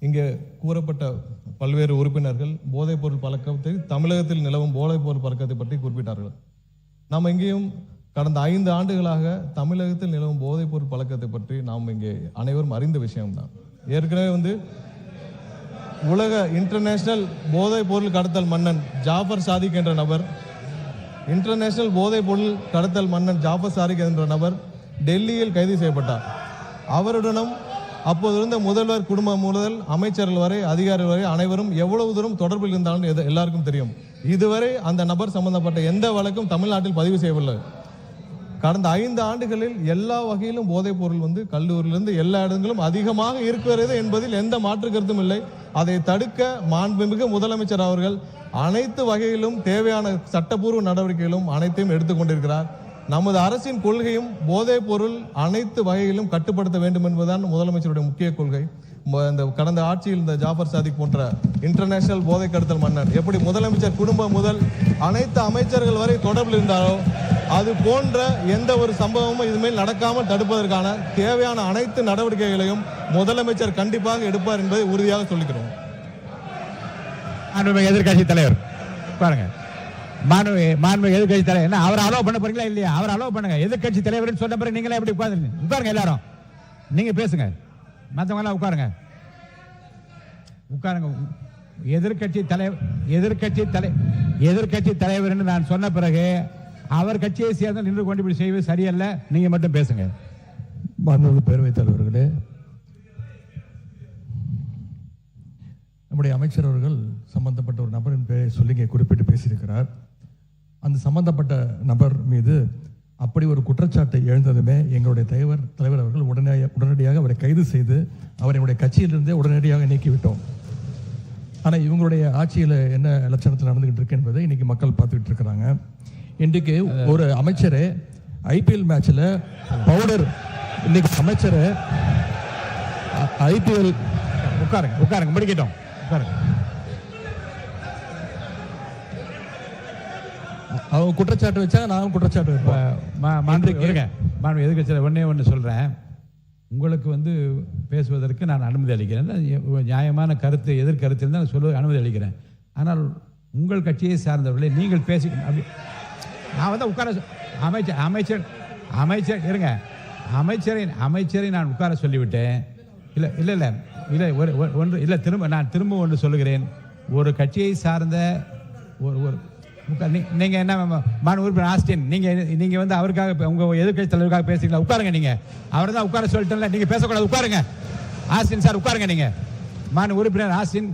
இங்கே கூறப்பட்ட பல்வேறு உறுப்பினர்கள் போதைப்பொருள் பழக்கத்தை, தமிழகத்தில் நிலவும் போதைப்பொருள் பழக்கத்தை பற்றி குறிப்பிட்டார்கள். நாம் இங்கேயும் கடந்த 5 ஆண்டுகளாக தமிழகத்தில் நிலவும் போதைப்பொருள் பழக்கத்தை பற்றி நாம் இங்கே அனைவரும் அறிந்த விஷயம்தான். ஏற்கனவே உலக இன்டர்நேஷனல் போதைப் பொருள் கடத்தல் மன்னன் ஜாஃபர் சாதிக் என்ற நபர், இன்டர்நேஷனல் போதைப் பொருள் கடத்தல் மன்னன் ஜாஃபர் சாதிக் என்ற நபர் டெல்லியில் கைது செய்யப்பட்டார். அவருடனும் அப்போது இருந்த முதல்வர் குடும்பம் முதல் அமைச்சர்கள் வரை, அதிகாரிகள் வரை அனைவரும் எவ்வளவு தூரம் தொடர்பில் இருந்தாலும் எல்லாருக்கும் தெரியும். இதுவரை அந்த நபர் சம்பந்தப்பட்ட எந்த வழக்கும் தமிழ்நாட்டில் பதிவு செய்யவில்லை. கடந்த 5 ஆண்டுகளில் எல்லா வகையிலும் போதைப் பொருள் கல்லூரியிலிருந்து எல்லா இடங்களும் அதிகமாக இருக்கிறது என்பதில் எந்த மாற்று கருத்தும் இல்லை. அதை தடுக்க மாண்புமிகு முதலமைச்சர் அவர்கள் அனைத்து வகையிலும் தேவையான சட்டப்பூர்வ நடவடிக்கைகளும் அனைத்தையும் எடுத்துக்கொண்டிருக்கிறார். நமது அரசின் கொள்கையும் போதைப் பொருள் அனைத்து வகையிலும் கட்டுப்படுத்த வேண்டும் என்பதுதான் முதலமைச்சருடைய முக்கிய கொள்கை. இந்த கடந்த ஆட்சியில் இந்த ஜாஃபர் சாதிக் போன்ற இன்டர்நேஷனல் போதை கடத்தல் மன்னன் எப்படி முதலமைச்சர் குடும்பம் முதல் அனைத்து அமைச்சர்கள் வரை தொடர்பில் இருந்தாரோ, அது போன்ற எந்த ஒரு சம்பவமும் இதுமேல் நடக்காமல் தடுப்பதற்கான தேவையான அனைத்து நடவடிக்கைகளையும் முதலமைச்சர் கண்டிப்பாக எடுப்பார் என்பதை உறுதியாக சொல்லிக்கிறோம். எதிர்கட்சி தலைவர் பாருங்க, மாண்புமிகு எதிர்கட்சி தலைவர் என்ன அவர் அலோவ் பண்ண போறீங்களா இல்லையா? அவர் அலோவ் பண்ணுங்க. எதிர்கட்சி தலைவர் சொன்ன பிறகு நீங்களே எப்படி உட்காருங்க, எல்லாரும் நீங்க பேசுங்க, மற்றவங்க எல்லாம் உட்காருங்க. எதிர்கட்சி தலைவர் நான் சொன்ன பிறகு அவர் கட்சியை சேர்ந்து நின்று கொண்டு இப்படி செய்வது சரியல்ல. நீங்க மட்டும் பேசுங்க. மாண்புமிகு பேரவைத் தலைவர்களே, நம்முடைய அமைச்சர் அவர்கள் சம்பந்தப்பட்ட ஒரு நபரின் பெயரை சொல்லி குறிப்பிட்டு பேசியிருக்கிறார். அந்த சம்பந்தப்பட்ட நபர் மீது அப்படி ஒரு குற்றச்சாட்டை எழுந்ததுமே எங்களுடைய தலைவர் அவர்கள் உடனடியாக அவரை கைது செய்து அவருடைய கட்சியிலிருந்தே உடனடியாக நீக்கிவிட்டோம். ஆனால் இவங்களுடைய ஆட்சியில் என்ன லட்சணத்தில் நடந்துகிட்டு இருக்கு என்பதை இன்னைக்கு மக்கள் பார்த்துக்கிட்டு இருக்கிறாங்க. இன்றைக்கு ஒரு அமைச்சரே ஐபிஎல் மேட்ச்ல பவுடர், இன்னைக்கு அமைச்சர் ஐபிஎல் உட்காருங்க முடிக்கட்டும். அவங்க குற்றச்சாட்டு வச்சா நான் குற்றச்சாட்டு வைப்பேன். எதிர்கட்சி ஒன்னே ஒன்று சொல்றேன், உங்களுக்கு பேசுவதற்கு நான் அனுமதி அளிக்கிறேன். நியாயமான கருத்து, எதிர்கருத்து இருந்தால் சொல்ல அனுமதி அளிக்கிறேன். ஆனால் உங்கள் கட்சியை சார்ந்தவர்களே நீங்கள் பேசி நான் உட்கார அமைச்சர் இருங்க, அமைச்சரை நான் உட்கார சொல்லிவிட்டேன். இல்லை ஒன்று இல்லை, திரும்ப ஒன்று சொல்லுகிறேன். ஒரு கட்சியை சார்ந்த ஒரு நீங்க என்ன உறுப்பினர் ஆஸ்டின், நீங்க அவருக்காக உங்க எதிர்கட்சி தலைவருக்காக பேசுறீங்களா? உட்காருங்க. நீங்க அவர் தான் உட்கார சொல்லிட்டேன்ல, நீங்க பேசக்கூடாது. உட்காருங்க. ஆஸ்டின் சார் உட்காருங்க. நீங்க உறுப்பினர் ஆஸ்டின்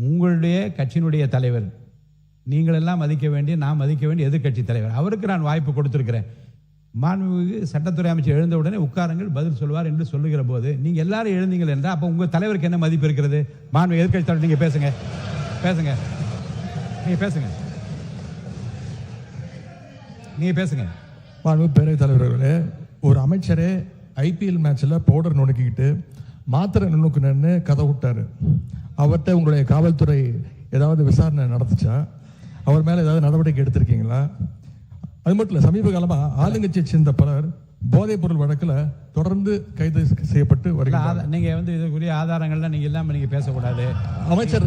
உங்களுடைய கட்சியினுடைய தலைவர், நீங்கள் எல்லாம் மதிக்க வேண்டிய, நான் மதிக்க வேண்டிய எதிர்கட்சி தலைவர், அவருக்கு நான் வாய்ப்பு கொடுத்திருக்கிறேன். மாண்புமிகு சட்டத்துறை அமைச்சர் எழுந்த உடனே உட்காருங்கள், பதில் சொல்வார் என்று சொல்லுகிற போது நீங்க எல்லாரும் எழுந்தீங்கள் என்றால் அப்ப உங்க தலைவருக்கு என்ன மதிப்பு இருக்கிறது? மாண்புமிகு எதிர்கட்சி தலைவர் நீங்க பேசுங்க. மாண்புமிகு பேரவைத் தலைவர்களே, ஒரு அமைச்சரே ஐபிஎல் மேட்ச்ல பவுடர் நுணுக்கிக்கிட்டு மாத்திரை நுணுக்குன்னு கதை விட்டாரு. அவர்கிட்ட உங்களுடைய காவல்துறை ஏதாவது விசாரணை நடத்துச்சா? அவர் மேல ஏதாவது நடவடிக்கை எடுத்திருக்கீங்களா? அது மட்டும் இல்ல, சமீப காலமா ஆளுங்கட்சியை சேர்ந்த பலர் போதைப் பொருள் வழக்குல தொடர்ந்து கைது செய்யப்பட்டு வருகிறார். நீங்க இதுக்குரிய ஆதாரங்கள்லாம் நீங்க இல்லாம நீங்க பேசக்கூடாது. அமைச்சர்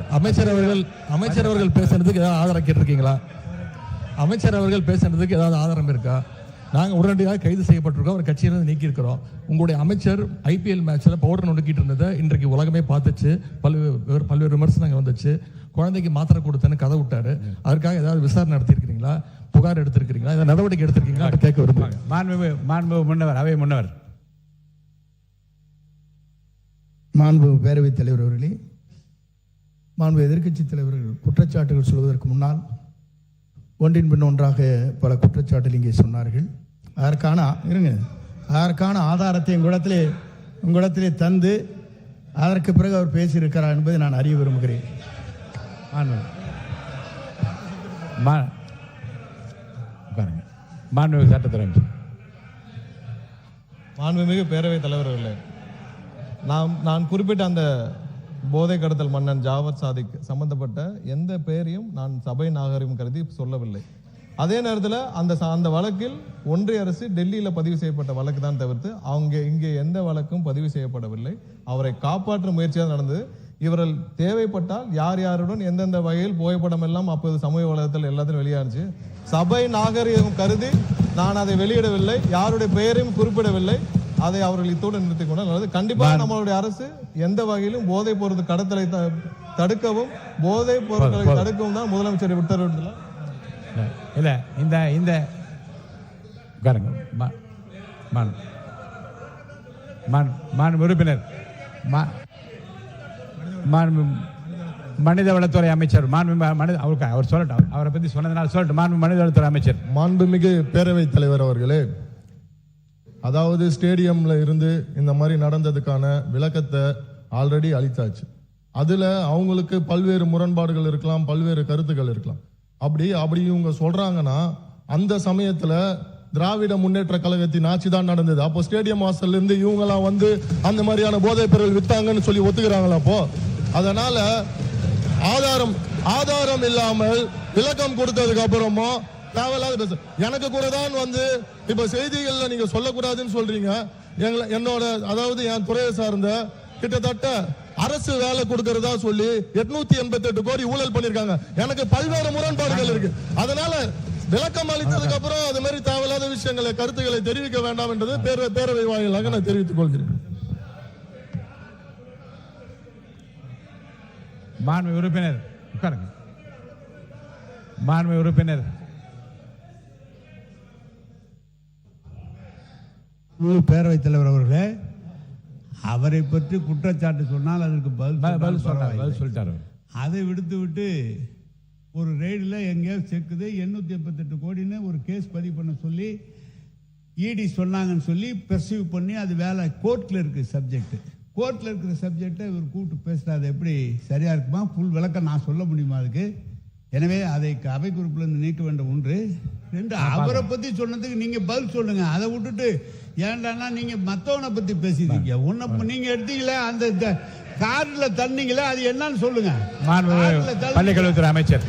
அவர்கள் பேசுறதுக்கு ஏதாவது ஆதாரம் கேட்டிருக்கீங்களா? அமைச்சர் அவர்கள் பேசுறதுக்கு ஏதாவது ஆதாரம் இருக்கா? நாங்கள் உடனடியாக கைது செய்யப்பட்டிருக்கோம், அவர் கட்சியிலிருந்து நீக்கி இருக்கிறோம். உங்களுடைய அமைச்சர் ஐபிஎல் மேட்ச்ல பவுடர் நுணுக்கிட்டு இருந்ததை இன்றைக்கு உலகமே பார்த்துச்சு. பல்வேறு விமர்சனங்கள் வந்துச்சு. குழந்தைக்கு மாத்திரை கொடுத்தேன்னு கதை விட்டாரு. அதற்காக ஏதாவது விசாரணை நடத்திருக்கிறீங்களா? புகார் எடுத்திருக்கிறீங்களா? ஏதாவது நடவடிக்கை எடுத்திருக்கீங்களா? கேட்க விரும்புகிறாங்க. மாண்புமிகு முன்னவர், அவை முன்னவர். மாண்புமிகு பேரவைத் தலைவர் அவர்களே, மாண்புமிகு எதிர்க்கட்சி தலைவர்கள் குற்றச்சாட்டுகள் சொல்வதற்கு முன்னால் ஒன்றின் பின் ஒன்றாக பல குற்றச்சாட்டுகள் இங்கே சொன்னார்கள். அதற்கான ஆதாரத்தை உங்களிடத்திலே தந்து அதற்கு பிறகு அவர் பேசியிருக்கிறார் என்பதை நான் அறிய விரும்புகிறேன். மாண்புமிகு பேரவைத் தலைவர்களே, நான் குறிப்பிட்ட அந்த போதை கடத்தல் மன்னன் ஜாஃபர் சாதிக் சம்பந்தப்பட்ட எந்த பெயரையும் நான் சபை நாகரிகம் கருதி சொல்லவில்லை. அதே நேரத்தில் அந்த வழக்கில் ஒன்றிய அரசு டெல்லியில் பதிவு செய்யப்பட்ட வழக்கு தான் தவிர்த்து இங்கே எந்த வழக்கும் பதிவு செய்யப்படவில்லை. அவரை காப்பாற்றும் முயற்சியாக நடந்தது. இவர்கள் தேவைப்பட்டால் யார் யாருடன் எந்தெந்த வகையில் புகைப்படம் எல்லாம் அப்போது சமூக வலைதளத்தில் எல்லாத்தையும் வெளியானுச்சு. சபை நாகரிகம் கருதி நான் அதை வெளியிடவில்லை, யாருடைய பெயரையும் குறிப்பிடவில்லை. அதை அவர்கள் இத்தோடு நிறுத்திக் கொண்டால் நல்லது. கண்டிப்பாக நம்மளுடைய அரசு எந்த வகையிலும் போதைப் பொருள் கடத்தலை தடுக்கவும் போதைப் பொருட்களை தடுக்கவும் தான் முதலமைச்சர் உத்தரவிட்டுள்ளார். இல்ல இந்த உறுப்பினர் மனிதவளத்துறை அமைச்சர் அவர் சொல்லட்டும், அவரை பத்தி சொன்னதுனால சொல்லட்டும். மனிதவளத்துறை அமைச்சர். மாண்புமிகு பேரவைத் தலைவர் அவர்களே, அதாவது ஸ்டேடியம்ல இருந்து இந்த மாதிரி நடந்ததுக்கான விளக்கத்தை ஆல்ரெடி அளித்தாச்சு. அதுல அவங்களுக்கு பல்வேறு முரண்பாடுகள் இருக்கலாம், பல்வேறு கருத்துக்கள் இருக்கலாம். அப்படி இவங்க சொல்றாங்கன்னா அந்த சமயத்துல திராவிட முன்னேற்ற கழகத்தின் ஆட்சி தான் நடந்தது. அப்போ ஸ்டேடியம் வாசல்ல இருந்து இவங்கெல்லாம் வந்து அந்த மாதிரியான போதைப் பொருள் வித்தாங்கன்னு சொல்லி ஒத்துக்கிறாங்களா? அப்போ அதனால ஆதாரம் இல்லாமல் விளக்கம் கொடுத்ததுக்கு அப்புறமும் தேவையில்லாத பேச எனக்கு கூட தான் வந்து இப்ப செய்திகள்ல நீங்க சொல்லக்கூடாதுன்னு சொல்றீங்க. என்னோட அதாவது என் துறையை சார்ந்த கிட்டத்தட்ட அரசு வேலை கொடுக்கறதா சொல்லி 888 கோடி ஊழல் பண்ணிருக்காங்க. எனக்கு பல்வேறு முரண்பாடுகள் இருக்கு. அதனால விளக்கம் அளித்ததுக்கு அப்புறம் அது மாதிரி தேவையில்லாத விஷயங்களை கருத்துக்களை தெரிவிக்க வேண்டாம் என்றது பேரவை வாயிலாக நான் தெரிவித்துக் கொள்கிறேன். மாண்பு உறுப்பினர் உட்காருங்க. மாண்பு உறுப்பினர் பேரவைத் தலைவர் அவர்களே, அவரை பற்றி குற்றச்சாட்டு சொன்னால் அதற்கு பதில் சொல்லிட்டாரு. அதை விடுத்து ஒரு ரெய்டில் எங்கேயோ செக்குது 888 கோடின்னு ஒரு கேஸ் பதிவு பண்ண சொல்லி இடி சொன்னாங்கன்னு சொல்லி பெர்சீவ் பண்ணி அது வேலை கோர்ட்டில் இருக்குது சப்ஜெக்ட். கோர்ட்டில் இருக்கிற சப்ஜெக்டை இவர் கூப்பிட்டு பேசுகிறது அது எப்படி சரியாக இருக்குமா? ஃபுல் விளக்கம் நான் சொல்ல முடியுமா அதுக்கு? எனவே அதை அவை குறிப்பிலிருந்து நீக்க வேண்டும். 1 2 அவரை பற்றி சொன்னதுக்கு நீங்கள் பதில் சொல்லுங்க. அதை விட்டுட்டு ஏன்டானா நீங்கள் மற்றவனை பற்றி பேசிட்டீங்க. நீங்கள் எடுத்தீங்களே அந்த காரில் தண்ணீங்களே அது என்னன்னு சொல்லுங்க. பள்ளிக்கல்வித்துறை அமைச்சர்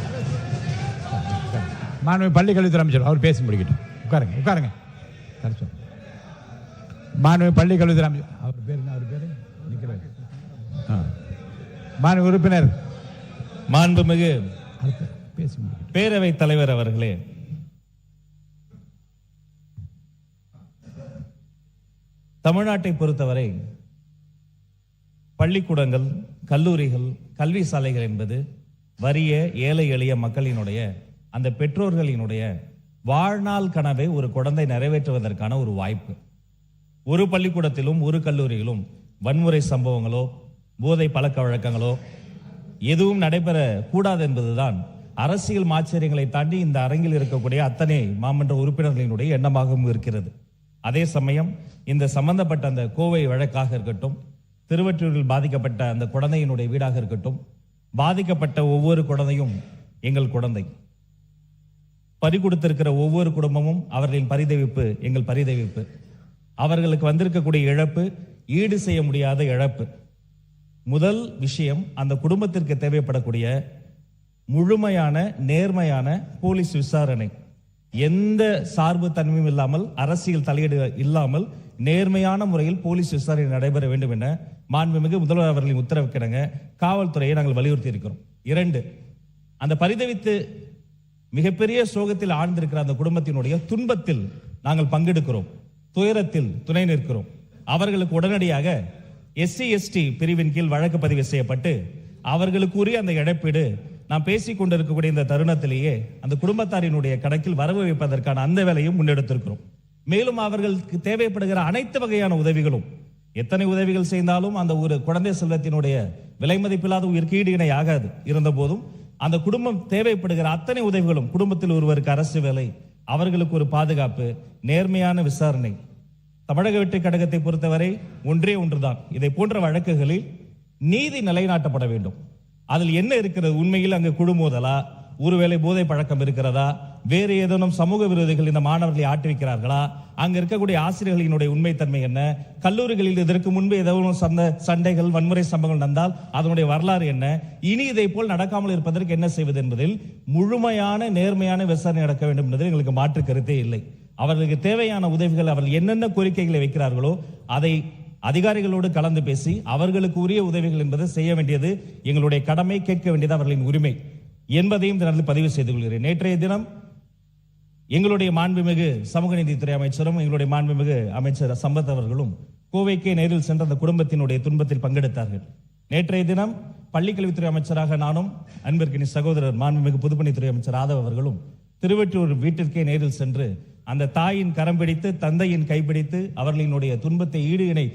பள்ளிக்கல்வித்துறை அமைச்சர் அவர் பேசி முடிக்கட்டும். உட்காருங்க. பள்ளிக்கல்வித்துறை அமைச்சர் அவர் பேரு மாண்பு உறுப்பினர் மாண்புமிகு பேசி முடிக்கட்டும். பேரவைத் தலைவர் அவர்களே, தமிழ்நாட்டை பொறுத்தவரை பள்ளிக்கூடங்கள், கல்லூரிகள், கல்வி சாலைகள் என்பது வறிய ஏழை எளிய மக்களினுடைய அந்த பெற்றோர்களினுடைய வாழ்நாள் கனவை ஒரு குழந்தை நிறைவேற்றுவதற்கான ஒரு வாய்ப்பு. ஒரு பள்ளிக்கூடத்திலும் ஒரு கல்லூரியிலும் வன்முறை சம்பவங்களோ போதை பழக்க வழக்கங்களோ எதுவும் நடைபெற கூடாது என்பதுதான் அரசியல் மாச்சரியங்களை தாண்டி இந்த அரங்கில் இருக்கக்கூடிய அத்தனை மாமன்ற உறுப்பினர்களினுடைய எண்ணமாகவும் இருக்கிறது. அதே சமயம் இந்த சம்பந்தப்பட்ட அந்த கோவை வழக்காக இருக்கட்டும், திருவற்றூரில் பாதிக்கப்பட்ட அந்த குழந்தையினுடைய வீடாக இருக்கட்டும், பாதிக்கப்பட்ட ஒவ்வொரு குழந்தையும் எங்கள் குழந்தை. பறிகொடுத்திருக்கிற ஒவ்வொரு குடும்பமும் அவர்களின் பரிதவிப்பு எங்கள் பரிதவிப்பு. அவர்களுக்கு வந்திருக்கக்கூடிய இழப்பு ஈடு செய்ய முடியாத இழப்பு. முதல் விஷயம், அந்த குடும்பத்திற்கு தேவைப்படக்கூடிய முழுமையான நேர்மையான போலீஸ் விசாரணை. எந்த சார்பு தன்மையும் இல்லாமல், அரசியல் தலையீடு இல்லாமல் நேர்மையான முறையில் போலீஸ் விசாரணை நடைபெற வேண்டும் என மாண்புமிகு முதல்வர் அவர்களின் உத்தரவுக்கிணங்க காவல்துறையை நாங்கள் வலியுறுத்தி இருக்கிறோம். 2, அந்த பரிதவித்து மிகப்பெரிய சோகத்தில் ஆழ்ந்திருக்கிற அந்த குடும்பத்தினுடைய துன்பத்தில் நாங்கள் பங்கெடுக்கிறோம், துயரத்தில் துணை நிற்கிறோம். அவர்களுக்கு உடனடியாக SC/ST பிரிவின் கீழ் வழக்கு பதிவு செய்யப்பட்டு அவர்களுக்கு உரிய அந்த இழப்பீடு நாம் பேசிக் கொண்டிருக்கக்கூடிய இந்த தருணத்திலேயே அந்த குடும்பத்தாரினுடைய கணக்கில் வரவு வைப்பதற்கான அந்த வேலையும் முன்னெடுத்திருக்கிறோம். மேலும் அவர்களுக்கு தேவைப்படுகிற அனைத்து வகையான உதவிகளும், எத்தனை உதவிகள் செய்தாலும் அந்த ஒரு குழந்தை செல்வத்தினுடைய விலை மதிப்பில்லாத உயிருக்கு ஈடு இணை ஆகாது. இருந்த போதும் அந்த குடும்பம் தேவைப்படுகிற அத்தனை உதவிகளும், குடும்பத்தில் ஒருவருக்கு அரசு வேலை, அவர்களுக்கு ஒரு பாதுகாப்பு, நேர்மையான விசாரணை. தமிழக வெற்றிக் கழகத்தை பொறுத்தவரை ஒன்றே ஒன்றுதான், இதை போன்ற வழக்குகளில் நீதி நிலைநாட்டப்பட வேண்டும். அதில் என்ன இருக்கிறது? உண்மையில் அங்கு குழு மோதலா, ஒருவேளை போதை பழக்கம் இருக்கிறதா, வேறு ஏதேனும் சமூக விரோதிகள் இந்த மாணவர்களை ஆட்டி வைக்கிறார்களா, அங்க இருக்கக்கூடிய ஆசிரியர்களினுடைய உண்மைத்தன்மை என்ன, கல்லூரிகளில் இதற்கு முன்பு ஏதோ சண்டைகள் வன்முறை சம்பவங்கள் நடந்தால் அதனுடைய வரலாறு என்ன, இனி இதை போல் நடக்காமல் இருப்பதற்கு என்ன செய்வது என்பதில் முழுமையான நேர்மையான விசாரணை நடக்க வேண்டும் என்பதில் எங்களுக்கு மாற்று கருத்தே இல்லை. அவர்களுக்கு தேவையான உதவிகள், அவர்கள் என்னென்ன கோரிக்கைகளை வைக்கிறார்களோ அதை அதிகாரிகளோடு கலந்து பேசி அவர்களுக்கு உரிய உதவிகள் என்பதை செய்ய வேண்டியது எங்களுடைய கடமை, கேட்க வேண்டியது அவர்களின் உரிமை என்பதையும் இந்த நேரத்தில் பதிவு செய்து கொள்கிறேன். நேற்றைய தினம் எங்களுடைய மாண்புமிகு சமூக நீதித்துறை அமைச்சரும் எங்களுடைய மாண்புமிகு அமைச்சர் சம்பத் அவர்களும் கோவைக்கே நேரில் சென்ற அந்த குடும்பத்தினுடைய துன்பத்தில் பங்கெடுத்தார்கள். நேற்றைய தினம் பள்ளிக்கல்வித்துறை அமைச்சராக நானும், அன்பிற்கினி சகோதரர் மாண்புமிகு பொதுப்பணித்துறை அமைச்சர் ஆதவ் அவர்களும் திருவெற்றூர் வீட்டிற்கே நேரில் சென்று அந்த தாயின் கரம் பிடித்து, தந்தையின் கைப்பிடித்து அவர்களினுடைய துன்பத்தை ஈடு இணை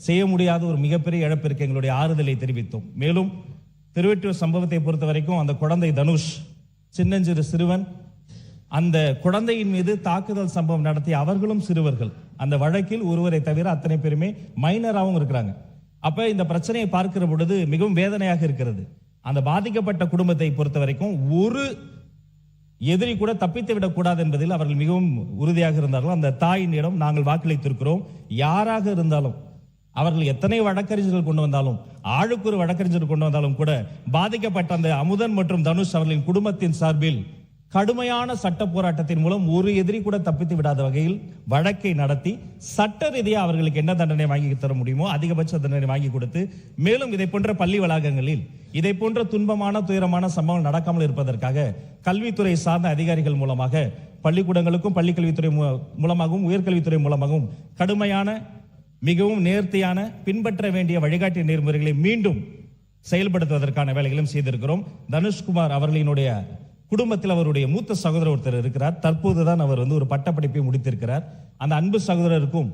செய்ய முடியாத ஒரு மிகப்பெரிய இழப்பிற்கு எங்களுடைய ஆறுதலை தெரிவித்தோம். மேலும் திருவெற்றூர் சம்பவத்தை பொறுத்த வரைக்கும் அந்த குழந்தை தனுஷ், சின்னஞ்சிறு சிறுவன், அந்த குழந்தையின் மீது தாக்குதல் சம்பவம் நடத்திய அவர்களும் சிறுவர்கள். அந்த வழக்கில் ஒருவரை தவிர அத்தனை பேருமே மைனராகவும் இருக்கிறாங்க. அப்ப இந்த பிரச்சனையை பார்க்கிற பொழுது மிகவும் வேதனையாக இருக்கிறது. அந்த பாதிக்கப்பட்ட குடும்பத்தை பொறுத்த வரைக்கும் ஒரு எதிரி கூட தப்பித்து விடக்கூடாது என்பதில் அவர்கள் மிகவும் உறுதியாக இருந்தார்கள். அந்த தாயினிடம் நாங்கள் வாக்களித்திருக்கிறோம். யாராக இருந்தாலும், அவர்கள் எத்தனை வழக்கறிஞர்கள் கொண்டு வந்தாலும், ஆளுக்கு ஒரு வழக்கறிஞர் கொண்டு வந்தாலும் கூட பாதிக்கப்பட்ட அந்த அமுதன் மற்றும் தனுஷ் அவர்களின் குடும்பத்தின் சார்பில் கடுமையான சட்ட போராட்டத்தின் மூலம் ஒரு எதிரி கூட தப்பித்து விடாத வகையில் வழக்கை நடத்தி சட்ட ரீதியாக அவர்களுக்கு என்ன தண்டனை வாங்கி தர முடியுமோ அதிகபட்ச தண்டனை வாங்கி கொடுத்து, மேலும் இதை போன்ற பள்ளி வளாகங்களில் இதை போன்ற துன்பமான துயரமான சம்பவங்கள் நடக்காமல் இருப்பதற்காக கல்வித்துறை சார்ந்த அதிகாரிகள் மூலமாக பள்ளிக்கூடங்களுக்கும் பள்ளிக்கல்வித்துறை மூலமாகவும் உயர்கல்வித்துறை மூலமாகவும் கடுமையான, மிகவும் நேர்த்தியான, பின்பற்ற வேண்டிய வழிகாட்டு நெறிமுறைகளை மீண்டும் செயல்படுத்துவதற்கான வேலைகளும் செய்திருக்கிறோம். தனுஷ்குமார் அவர்களினுடைய குடும்பத்தில் அவருடைய மூத்த சகோதரர் ஒருத்தர் இருக்கிறார். தற்போதுதான் அவர் ஒரு பட்டப்படிப்பை முடித்திருக்கிறார். அந்த அன்பு சகோதரருக்கும்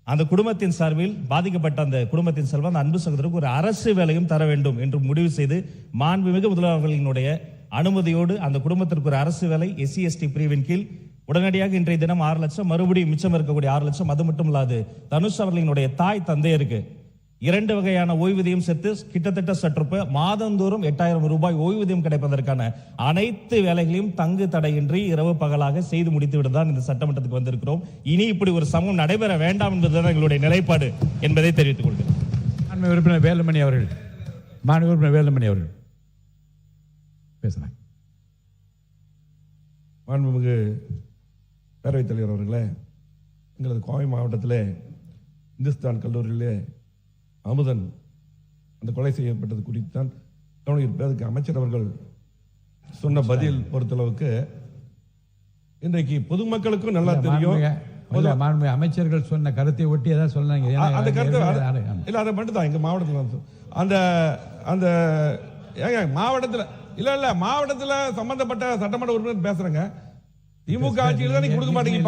அந்த குடும்பத்தின் சார்பில் பாதிக்கப்பட்ட அந்த குடும்பத்தின் சார்பில் அந்த அன்பு சகோதரருக்கு ஒரு அரசு வேலையும் தர வேண்டும் என்று முடிவு செய்து மாண்புமிகு முதல்வர்களினுடைய அனுமதியோடு அந்த குடும்பத்திற்கு ஒரு அரசு வேலை SC/ST பிரிவின் கீழ் உடனடியாக இன்றைய தினம் 6 லட்சம், மறுபடியும் மிச்சம் இருக்கக்கூடிய 6 லட்சம், அது மட்டும் இல்லாது தனுஷ் அவர்களினுடைய தாய் தந்தையருக்கு 2 வகையான ஓய்வூதியம் சேர்த்து கிட்டத்தட்ட சற்று மாதந்தோறும் 8000 ரூபாய் ஓய்வூதியம் கிடைப்பதற்கான அனைத்து வேலைகளையும் தங்கு தடையின்றி இரவு பகலாக செய்து முடித்து விட்டுதான் இந்த சட்டமன்றத்துக்கு வந்திருக்கிறோம். இனி இப்படி ஒரு சமூகம் நடைபெற வேண்டாம் என்பதுதான் எங்களுடைய நிலைப்பாடு என்பதை தெரிவித்துக் கொள்கிறேன். மாண்புமிகு உறுப்பினர் வேலுமணி அவர்கள், மாண்புமிகு உறுப்பினர் வேலுமணி அவர்கள் பேசுறாங்க. மாண்புமிகு பேரவைத் தலைவர் அவர்களே, எங்களது கோவை மாவட்டத்தில் இந்துஸ்தான் கல்லூரியிலே அமுதன் அந்த கொலை செய்யப்பட்டது குறித்து தான் கவனிப்பதற்கு அமைச்சர் அவர்கள் சொன்ன பதில் பொறுத்தளவுக்கு இன்றைக்கு பொதுமக்களுக்கும் நல்லா தெரியும். மாண்புமிகு அமைச்சர்கள் சொன்ன கருத்தை ஒட்டி ஏதாவது சொன்னாங்க. அந்த கருத்து இல்ல, அதை மட்டும் தான் எங்க மாவட்டத்தில் அந்த அந்த ஏங்க மாவட்டத்தில் இல்ல மாவட்டத்தில் சம்பந்தப்பட்ட சட்டமன்ற உறுப்பினர் பேசுறேங்க. திமுக ஆட்சியில் தான் நீங்க கொடுக்க மாட்டீங்க.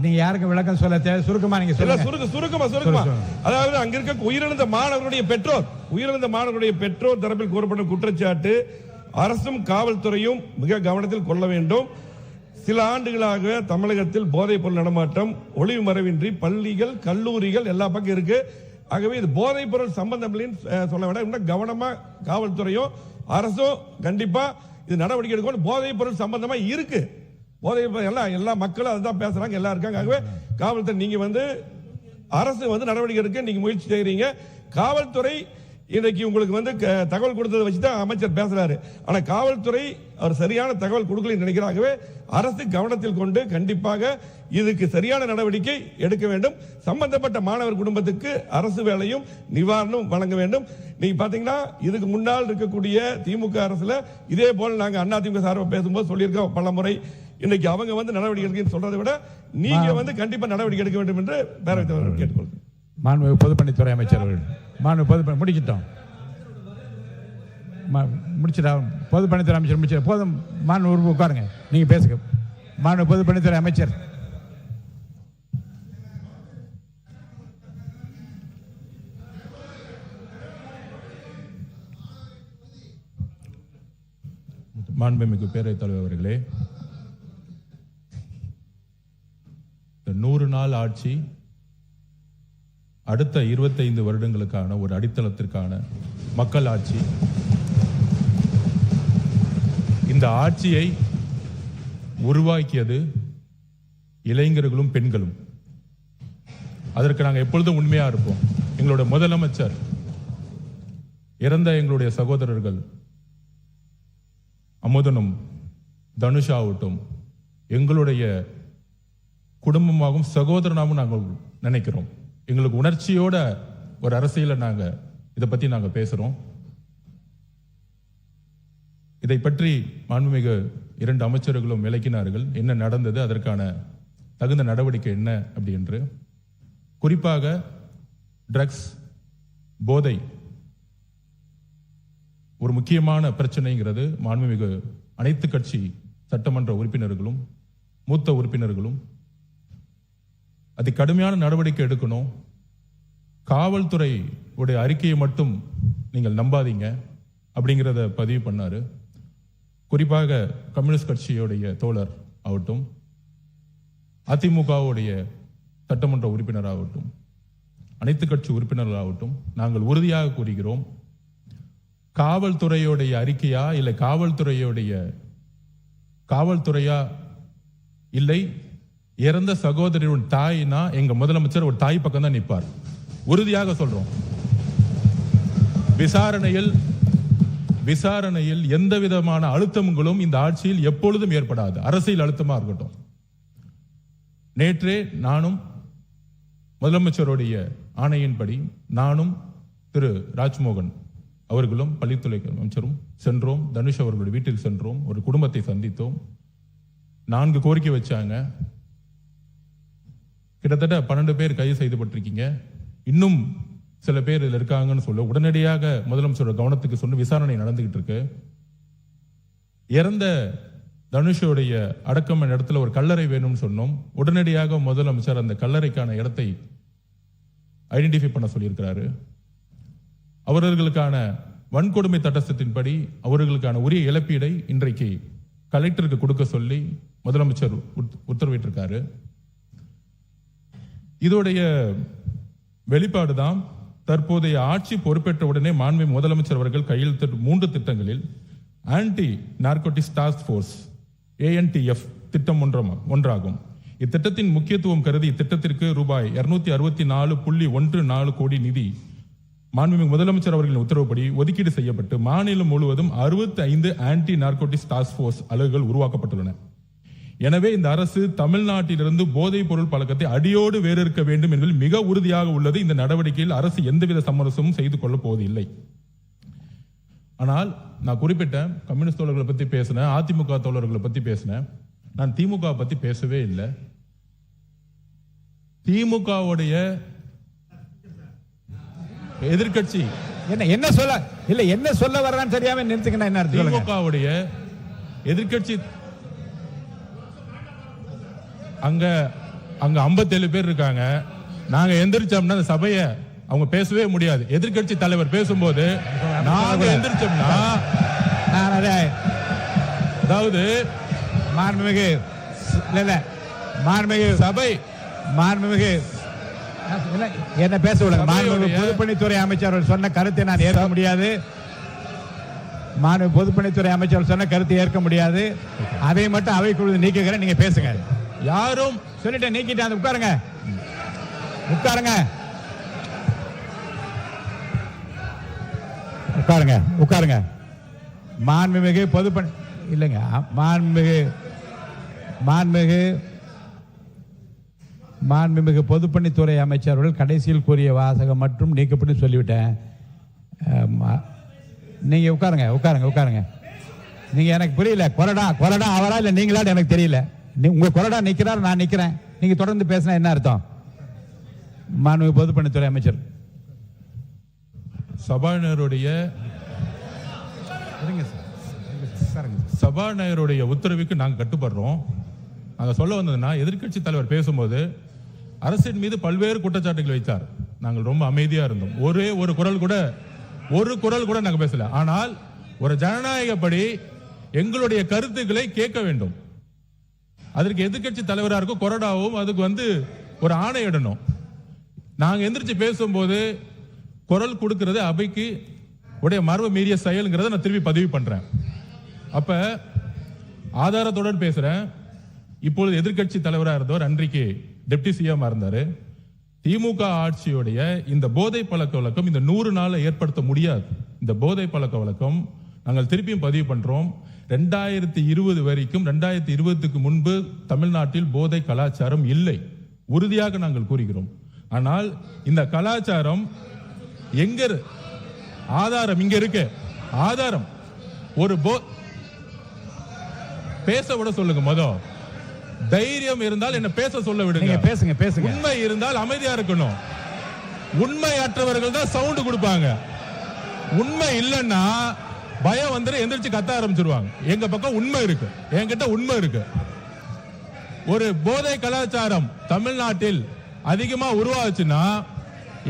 நீங்க யாருக்கு விளக்கம் சொல்ல தேவை? சுருக்கமா நீங்க சொல்லுங்க. சுருக்கமா அதாவது அங்க இருக்க உயிரிழந்த மாணவர்களுடைய பெற்றோர் தரப்பில் கூறப்படும் குற்றச்சாட்டு அரசும் காவல்துறையும் மிக கவனத்தில் கொள்ள வேண்டும். சில ஆண்டுகளாக தமிழகத்தில் போதைப் பொருள் நடமாட்டம் ஒளிவு மறைவின்றி பள்ளிகள், கல்லூரிகள் எல்லா பக்கம் இருக்கு. ஆகவே இது போதைப் பொருள் சம்பந்தம் சொல்ல வேண்டாம். இன்னும் கவனமா காவல்துறையும் அரசும் கண்டிப்பா இது நடவடிக்கை எடுக்கணும். போதைப் பொருள் சம்பந்தமா இருக்கு. போதைப் பொருள் எல்லா மக்களும் அதுதான் பேசுறாங்க, எல்லாம் இருக்காங்க. ஆகவே காவல்துறை நீங்க அரசு நடவடிக்கை எடுக்க நீங்க முயற்சி செய்யறீங்க. காவல்துறை இன்னைக்கு உங்களுக்கு தகவல் கொடுத்ததை வச்சுதான் அமைச்சர் பேசுறாரு. ஆனா காவல்துறை அவர் சரியான தகவல் கொடுக்கலன்னு நினைக்கிறாங்கவே. அரசு கவனத்தில் கொண்டு கண்டிப்பாக இதுக்கு சரியான நடவடிக்கை எடுக்க வேண்டும். சம்பந்தப்பட்ட மாணவர் குடும்பத்துக்கு அரசு வேலையும் நிவாரணம் வழங்க வேண்டும். நீங்க பாத்தீங்கன்னா இதுக்கு முன்னால் இருக்கக்கூடிய திமுக அரசுல இதே போல நாங்க அதிமுக சார்பாக பேசும்போது சொல்லியிருக்கோம் பல முறை. இன்னைக்கு அவங்க நடவடிக்கை எடுக்க சொல்றதை விட நீங்க கண்டிப்பா நடவடிக்கை எடுக்க வேண்டும் என்று பேரவைத் தலைவர் கேட்டுக்கொள்கிறேன். மாண்புமிகு பொதுப்பணித்துறை அமைச்சர் அவர்கள், மாண்புமிகு பொதுப்பணி முடிச்சிட்டோம், முடிச்சிட்டா பொதுப்பணித்துறை அமைச்சர் முடிச்சிட போதும். மாண்புமிகு உட்காருங்க, நீங்க பேசுங்க. மாண்புமிகு பொதுப்பணித்துறை அமைச்சர். மாண்புமிகு பேரவைத் தலைவர் அவர்களே, 100 நாள் ஆட்சி அடுத்த 25 வருடங்களுக்கான ஒரு அடித்தளத்திற்கான மக்கள் ஆட்சி. இந்த ஆட்சியை உருவாக்கியது இளைஞர்களும் பெண்களும். அதற்கு நாங்கள் எப்பொழுதும் உண்மையா இருப்போம். எங்களுடைய முதலமைச்சர் இறந்த எங்களுடைய சகோதரர்கள் அமுதனும் தனுஷாவட்டும் எங்களுடைய குடும்பமாகவும் சகோதரனாகவும் நாங்கள் நினைக்கிறோம். எங்களுக்கு உணர்ச்சியோட ஒரு அரசியலை இதை பத்தி நாங்க பேசுறோம். இதை பற்றி மாண்புமிகு 2 அமைச்சர்களும் விளக்கினார்கள். என்ன நடந்தது, அதற்கான தகுந்த நடவடிக்கை என்ன அப்படி என்று. குறிப்பாக ட்ரக்ஸ், போதை ஒரு முக்கியமான பிரச்சனைங்கிறது மாண்புமிகு அனைத்து கட்சி சட்டமன்ற உறுப்பினர்களும் மூத்த உறுப்பினர்களும் அது கடுமையான நடவடிக்கை எடுக்கணும். காவல்துறை உடைய அறிக்கையை மட்டும் நீங்கள் நம்பாதீங்க அப்படிங்கிறத பதிவு பண்ணாரு. குறிப்பாக கம்யூனிஸ்ட் கட்சியுடைய தோழர் ஆகட்டும், அதிமுகவுடைய சட்டமன்ற உறுப்பினராகட்டும், அனைத்து கட்சி உறுப்பினர்களாகட்டும், நாங்கள் உறுதியாக கூறுகிறோம், காவல்துறையுடைய அறிக்கையா இல்லை காவல்துறையா இல்லை இறந்த சகோதரியின் தாய்னா எங்க முதலமைச்சர் ஒரு தாய் பக்கம் தான் நிற்பார். உறுதியாக சொல்றோம். விசாரணையில் எந்த விதமான அழுத்தங்களும் இந்த ஆட்சியில் எப்பொழுதும் ஏற்படாது. அரசியல் அழுத்தமா இருக்கட்டும். நேற்றே நானும் முதலமைச்சருடைய ஆணையின்படி நானும் திரு ராஜ்மோகன் அவர்களும் பள்ளித்துறை அமைச்சரும் சென்றோம். தனுஷ் அவர்களுடைய வீட்டில் சென்றோம். ஒரு குடும்பத்தை சந்தித்தோம். 4 கோரிக்கை வச்சாங்க. கிட்டத்தட்ட 12 பேர் கைது செய்யப்பட்டிருக்கீங்க. இன்னும் சில பேர் இதில் இருக்காங்கன்னு சொல்ல உடனடியாக முதலமைச்சரோட கவனத்துக்கு சொன்ன விசாரணை நடந்துகிட்டு இருக்கு. இறந்த தனுஷோடைய அடக்கம் இடத்துல ஒரு கல்லறை வேணும்னு சொன்னோம். உடனடியாக முதலமைச்சர் அந்த கல்லறைக்கான இடத்தை ஐடென்டிஃபை பண்ண சொல்லியிருக்கிறாரு. அவர்களுக்கான வன்கொடுமை தட்டத்தின்படி அவர்களுக்கான உரிய இழப்பீடை இன்றைக்கு கலெக்டருக்கு கொடுக்க சொல்லி முதலமைச்சர் உத்தரவிட்டிருக்காரு. இதோடைய வெளிப்பாடுதான் தற்போதைய ஆட்சி பொறுப்பேற்ற உடனே மாண்புமிகு முதலமைச்சர் அவர்கள் கையெழுத்திட்ட 3 திட்டங்களில் anti narcotics task force ANTF திட்டம் ஒன்றாகும். இத்திட்டத்தின் முக்கியத்துவம் கருதி இத்திட்டத்திற்கு ரூபாய் 264.14 கோடி நிதி மாண்புமிகு முதலமைச்சர் அவர்களின் உத்தரவுப்படி ஒதுக்கீடு செய்யப்பட்டு மாநிலம் முழுவதும் 65 ஆன்டி நார்கோட்டிக்ஸ் டாஸ்க் போர்ஸ் அலகுகள் உருவாக்கப்பட்டுள்ளன. எனவே இந்த அரசு தமிழ்நாட்டிலிருந்து போதைப் பொருள் பழக்கத்தை அடியோடு வேறறுக்க வேண்டும் என்பதில் மிக உறுதியாக உள்ளது. இந்த நடவடிக்கையில் அரசு எந்தவித சமரசமும் செய்து கொள்ளப் போவதில்லை. ஆனால் நான் குறிப்பிட்ட கம்யூனிஸ்ட் தோழர்களை பத்தி பேசினேன், அதிமுக தோழர்களை பத்தி பேசினேன். நான் திமுக பத்தி பேசவே இல்லை. திமுகவுடைய எதிர்கட்சி என்ன சொல்ல வர்றான்னு தெரியாம நிறுத்துக்கணும். என்ன திமுகவுடைய எதிர்கட்சி அங்க 57 பேர் இருக்காங்க. நாங்க எந்திரிச்சோம்னா அந்த சபையை அவங்க பேசவே முடியாது. எதிர்கட்சி தலைவர் பேசும்போது நாங்க எந்திரிச்சோம்னா அதாவது மாண்புமிகு சபை என்ன பேச விடுங்க. மாண்புமிகு பொதுப்பணித்துறை அமைச்சர் சொன்ன கருத்தை நான் ஏற்க முடியாது. மாண்புமிகு பொதுப்பணித்துறை அமைச்சர் சொன்ன கருத்தை ஏற்க முடியாது. அதை மட்டும் அவைக்குழு நீக்குகிறேன். நீங்க பேசுங்க. யாரும் சொல்லிட்டு நீக்கிட்டு உட்காருங்க. மாண்புமிகு பொதுப்பணி இல்லைங்க. மாண்புமிகு பொதுப்பணித்துறை அமைச்சர்கள் கடைசியில் கூறிய வாசகம் மற்றும் நீக்கப்பட்டு சொல்லிவிட்டேன். நீங்க உட்காருங்க. நீங்க எனக்கு புரியல. கொறடா அவரா இல்ல நீங்களா எனக்கு தெரியல. உங்க கொறடா நிக்கிறார், நான் நிக்கிறேன். நீங்க தொடர்ந்து பேசினா என்ன அர்த்தம்? மாண்புமிகு பொதுப்பணித்துறை அமைச்சர் சபாநாயகருடைய உத்தரவுக்கு நாங்கள் கட்டுப்படுறோம். நாங்க சொல்ல வந்ததுன்னா எதிர்க்கட்சி தலைவர் பேசும்போது அரசின் மீது பல்வேறு குற்றச்சாட்டுகள் வைத்தார். நாங்கள் ரொம்ப அமைதியா இருந்தோம். ஒரு குரல் கூட நாங்க பேசல. ஆனால் ஒரு ஜனநாயகப்படி எங்களுடைய கருத்துக்களை கேட்க வேண்டும். அதற்கு எதிர்க்கட்சி தலைவராக இருக்கும் கொறடாவும் அதுக்கு ஒரு ஆணையிடணும். நாங்க எந்திரிச்சு பேசும்போது குரல் கொடுக்கிறது அவைக்கு உடைய மரபு மீறிய செயல்ங்கிறத நான் திருப்பி பதிவு பண்றேன். அப்ப ஆதாரத்துடன் பேசுறேன். இப்பொழுது எதிர்க்கட்சி தலைவராக இருந்தவர் அன்றைக்கு டெப்டி சிஎம் இருந்தாரு. திமுக ஆட்சியுடைய இந்த போதை பழக்க வழக்கம் இந்த 100 நாளை ஏற்படுத்த முடியாது. இந்த போதை பழக்க வழக்கம் நாங்கள் திருப்பியும் பதிவு பண்றோம். 2020 வரைக்கும் 2020க்கு முன்பு தமிழ்நாட்டில் போதை கலாச்சாரம் இல்லை. உறுதியாக நாங்கள் கூறுகிறோம். ஆனால் இந்த கலாச்சாரம் எங்க ஆதாரம் இங்க இருக்கு. ஆதாரம் ஒரு பேச விட சொல்லுங்க. தைரியம் இருந்தால் என்ன பேச சொல்ல விடுங்க. பேசுங்க. உண்மை இருந்தால் அமைதியா இருக்கணும். உண்மையற்றவர்கள் தான் சவுண்ட் கொடுப்பாங்க. உண்மை இல்லைன்னா பயம் வந்து எந்திரிச்சு கத்த ஆரம்பிச்சிருவாங்க. எங்க பக்கம் உண்மை இருக்கு, என்கிட்ட உண்மை இருக்கு. ஒரு போதை கலாச்சாரம் தமிழ்நாட்டில் அதிகமா உருவாச்சுன்னா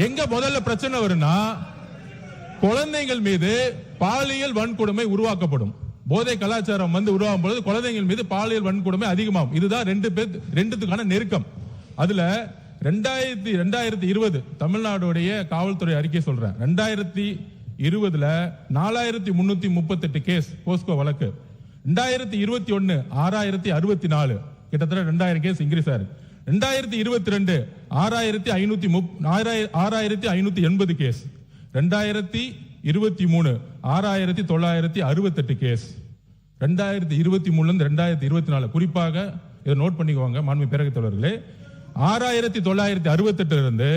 எங்க முதல்ல பிரச்சனை வரும்னா குழந்தைகள் மீது பாலியல் வன்கொடுமை உருவாக்கப்படும். போதை கலாச்சாரம் வந்து உருவாகும் பொழுது குழந்தைகள் மீது பாலியல் வன்கொடுமை அதிகமாகும். இதுதான் ரெண்டுத்துக்கான நெருக்கம். அதுல 2020 தமிழ்நாடுடைய காவல்துறை அறிக்கை சொல்றேன். 2020 4338 கேஸ் போஸ்கோ வழக்கு. 2021 6064, கிட்டத்தட்ட 2000 கேஸ் இன்க்ரீஸ் ஆயிருக்கு. 2022 6580 கேஸ். 2023 6968 கேஸ். 2023 இருந்து 2024 குறிப்பாக இதை நோட் பண்ணிக்குவாங்க மாண்பு பேரவைத் தலைவர்களே. 6968 இருந்து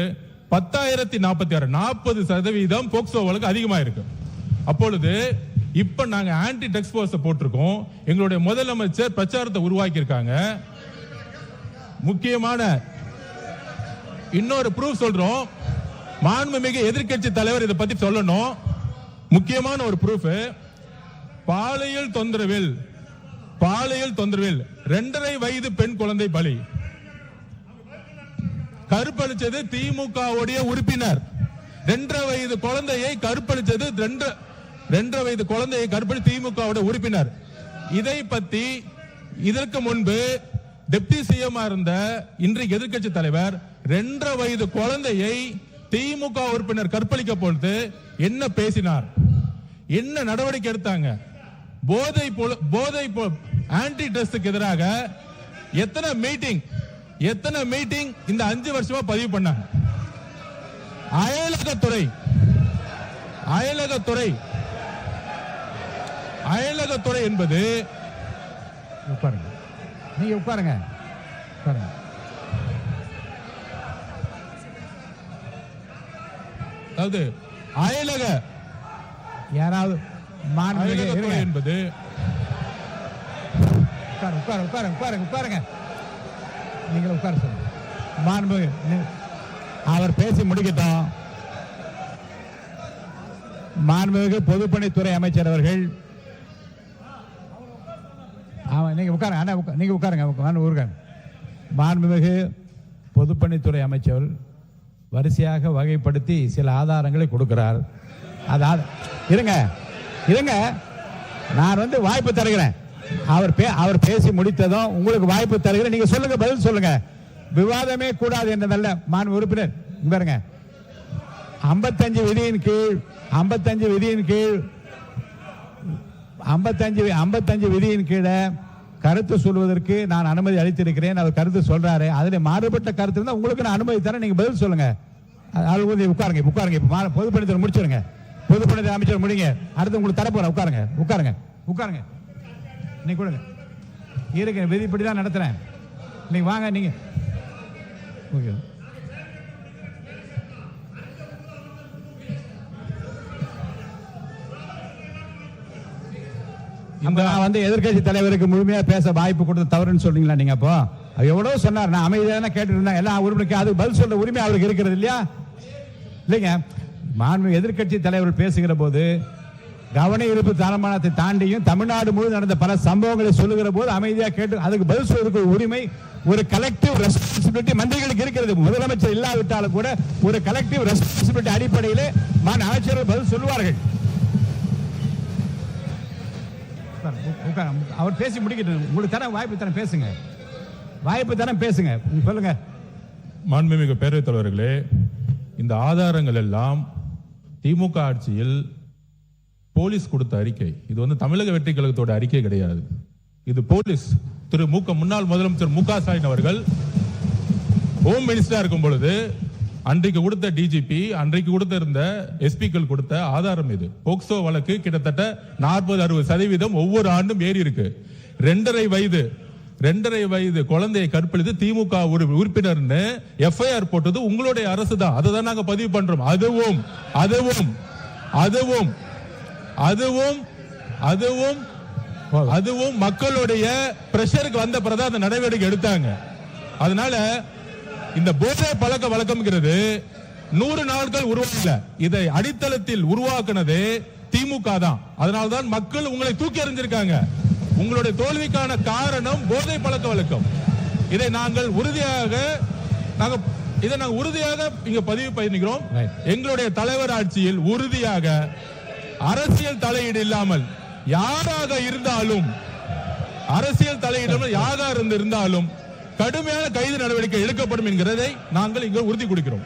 10,046 40% போக்சோ வழக்கு அதிகமா இருக்கு. அப்பொழுது இப்ப நாங்க ஆன்டி ட்ரக்ஸ் போர்ஸ் போட்டிருக்கோம். எங்களுடைய முதலமைச்சர் பிரச்சாரத்தை உருவாக்கி இருக்காங்க. முக்கியமான இன்னொரு ப்ரூஃப் சொல்றோம். மாண்புமிகு எதிர்க்கட்சி தலைவர் இதை பத்தி சொல்லணும். முக்கியமான ஒரு ப்ரூஃப், பாலியல் தொந்தரவில் 2.5 வயது பெண் குழந்தை பலி. கற்பழிச்சது திமுகவுடைய உறுப்பினர். 2.5 வயது குழந்தையை கற்பழிச்சது 2.5 வயது குழந்தையை கற்பழி திமுகவுடைய உறுப்பினர். இதை பத்தி இதற்கு முன்பு டெப்டி சிஎம் இருந்த இன்றைக்கு எதிர்க்கட்சி தலைவர் 2.5 வயது குழந்தையை திமுக உறுப்பினர் கற்பழிக்க பொழுது என்ன பேசினார், என்ன நடவடிக்கை எடுத்தாங்க? போதை ஆன்டி ட்ரக்ஸ்க்கு எதிராக எத்தனை மீட்டிங் இந்த 5 வருஷமா பதிவு பண்ணாங்க. அயலகத்துறை என்பது நீங்க உட்காருங்க. அதாவது அயலக யாராவது அயலகத்துறை என்பது உட்காருங்க. நீங்க உட்கார சொல்லுங்க. மாண்புமிகு அவர் பேசி முடிக்கட்டும். மாண்புமிகு பொதுப்பணித்துறை அமைச்சர் அவர்கள் நீங்க உட்காருங்க. நீங்க உட்காருங்க. மாண்புமிகு பொதுப்பணித்துறை அமைச்சர் வரிசையாக வகைப்படுத்தி சில ஆதாரங்களை கொடுக்கிறார். இருங்க, நான் வந்து வாய்ப்பு தருகிறேன். அவர் பேசி முடித்ததும் உங்களுக்கு வாய்ப்பு தருகிறேன். நீங்க சொல்லுங்க, பதில் சொல்லுங்க. விவாதமே கூடாது என்றதல்ல மாண்பு உறுப்பினர். பாருங்க, 55 விதியின் கீழே கருத்து சொல்வதற்கு நான் அனுமதி அளித்திருக்கிறேன். அவர் கருத்து சொல்றாரு. அதில் மாறுபட்ட கருத்து இருந்தால் உங்களுக்கு நான் அனுமதி தரேன். நீங்க பதில் சொல்லுங்க. உட்காருங்க. பொதுப்பணித்துறை முடிச்சிருங்க. பொதுப்பணித்துறை அமைச்சர் முடிங்க. அடுத்து உங்களுக்கு தரப்போறேன். உட்காருங்க. நீ கொடுங்க. இருக்க விதிப்படி தான் நடத்துறேன். நீங்க வாங்க. நீங்க நான் வந்து எதிர்க்கட்சி தலைவருக்கு முழுமையா பேச வாய்ப்பு கொடுத்து தவறுன்னு சொல்றீங்களா? நீங்க அப்போ எவ்வளவு சொன்னார். நான் அமைதியான கேட்டு இருந்தேன். எல்லாம் உறுப்பினருக்கு அது பதில் சொல்ற உரிமை அவருக்கு இருக்கிறது இல்லையா? இல்லைங்க, மாண்பு எதிர்க்கட்சி தலைவர் பேசுகிற போது கவன ஈர்ப்பு தீர்மானத்தை தாண்டியும் தமிழ்நாடு முழு நடந்த பல சம்பவங்களை சொல்லுகிற போது அமைதியாக கேட்டு அதுக்கு பதில் சொல்வதற்கு உரிமை ஒரு கலெக்டிவ் ரெஸ்பான்சிபிலிட்டி மந்திரிகளுக்கு இருக்கிறது. முதலமைச்சர் இல்லாவிட்டாலும் கூட ஒரு கலெக்டிவ் ரெஸ்பான்சிபிலிட்டி அடிப்படையில் அமைச்சர்கள் பதில் சொல்லுவார்கள். அவர் பேசி முடிக்கட்டும். உங்களுக்கு தர வாய்ப்பு தரம் பேசுங்க. சொல்லுங்க. மாண்புமிகு பேரவைத் தலைவர்களே, இந்த ஆதாரங்கள் எல்லாம் திமுக ஆட்சியில் போலீஸ் கொடுத்த அறிக்கை. இது வந்து தமிழக வெற்றி கழகத்தோட அறிக்கை கிடையாது. இது போலீஸ் முன்னாள் முதலமைச்சர் மு க ஸ்டாலின் அவர்கள் ஹோம் மினிஸ்டரா இருக்கும் பொழுது அன்றைக்கு கொடுத்த டிஜிபி, அன்றைக்கு கொடுத்த இருந்த எஸ்பிக்கள் கொடுத்த ஆதாரம். இது போக்சோ வழக்கு கிட்டத்தட்ட 40-60% ஒவ்வொரு ஆண்டும் ஏறி இருக்கு. 2.5 வயது 2.5 வயது குழந்தையை கற்பழித்து திமுக உறுப்பினர்னு எஃப்ஐஆர் போட்டது உங்களுடைய அரசு தான். அதை தான் நாங்க பதிவு பண்றோம். அதுவும் அதுவும் அதுவும் அதுவும் அதுவும் அதுவும் மக்களுடைய பிரஷருக்கு வந்த பிறகு அந்த நடவடிக்கை எடுத்தாங்க. அதனால இந்த போதை பழக்க வழக்கம்ங்கிறது 100 நாட்கள் உருவாக்கல, இதை அடித்தளத்தில் உருவாக்குனதே திமுக தான். அதனால்தான் மக்கள் உங்களை தூக்கி எறிஞ்சிருக்காங்க. உங்களுடைய தோல்விக்கான காரணம் போதை பழக்க வழக்கம். இதை நாங்கள் உறுதியாக இங்க பதிவு பண்ணிக்கிறோம். எங்களுடைய தலைவர் ஆட்சியில் உறுதியாக அரசியல் தலையீடு இல்லாமல் யாராக இருந்தாலும் கடுமையான கைது நடவடிக்கை எடுக்கப்படும் என்கிறதை நாங்கள் இங்கு உறுதி கொடுக்கிறோம்.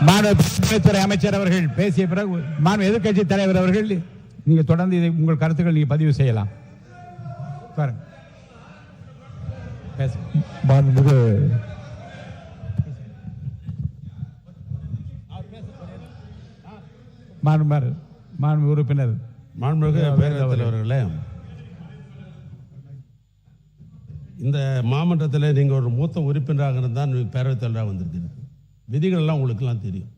மாணவத்துறை அமைச்சர் அவர்கள் பேசிய பிறகு மாணவ எதிர்க்கட்சி தலைவர் அவர்கள் நீங்க தொடர்ந்து இதை உங்கள் கருத்துக்கள் நீங்க பதிவு செய்யலாம். மாண்புமிகு உறுப்பினர் மாண்புமிகு பேரவைத் தலைவர்களே, இந்த மாமன்றத்தில் நீங்கள் ஒரு மூத்த உறுப்பினராக இருந்தால் பேரவைத் தலைவராக வந்திருக்கீங்க. விதிகள்லாம் உங்களுக்கெல்லாம் தெரியும்.